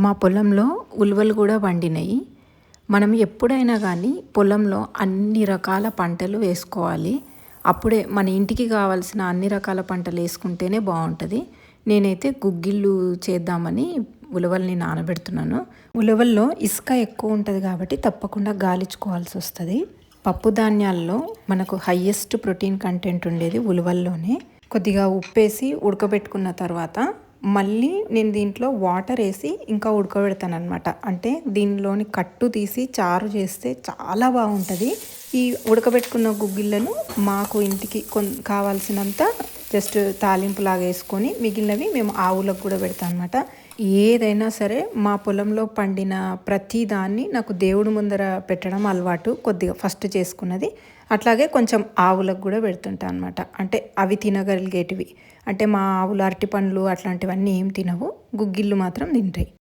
మా పొలంలో ఉలువలు కూడా పండినాయి. మనం ఎప్పుడైనా కానీ పొలంలో అన్ని రకాల పంటలు వేసుకోవాలి. అప్పుడే మన ఇంటికి కావాల్సిన అన్ని రకాల పంటలు వేసుకుంటేనే బాగుంటుంది. నేనైతే గుగ్గిళ్ళు చేద్దామని ఉలవల్ని నానబెడుతున్నాను. ఉలవల్లో ఇసుక ఎక్కువ ఉంటుంది కాబట్టి తప్పకుండా గాలించుకోవాల్సి వస్తుంది. పప్పు ధాన్యాల్లో మనకు హయ్యెస్ట్ ప్రోటీన్ కంటెంట్ ఉండేది ఉలవల్లోనే. కొద్దిగా ఉప్పేసి ఉడకబెట్టుకున్న తర్వాత మళ్ళీ నేను దీంట్లో వాటర్ వేసి ఇంకా ఉడకబెడతాను అనమాట. అంటే దీనిలోని కట్టు తీసి చారు చేస్తే చాలా బాగుంటుంది. ఈ ఉడకబెట్టుకున్న గుగ్గిళ్ళను మాకు ఇంటికి కావాల్సినంత జస్ట్ తాలింపు లాగా వేసుకొని మిగిలినవి మేము ఆవులకు కూడా పెడతాం అనమాట. ఏదైనా సరే మా పొలంలో పండిన ప్రతి దాన్ని నాకు దేవుడి ముందర పెట్టడం అలవాటు. కొద్దిగా ఫస్ట్ చేసుకున్నది అట్లాగే కొంచెం ఆవులకు కూడా పెడుతుంటాను అనమాట. అంటే అవి తినగలిగేటివి. అంటే మా ఆవులు అరటి పండ్లు అట్లాంటివన్నీ ఏం తినవు, గుగ్గిళ్ళు మాత్రం తింటాయి.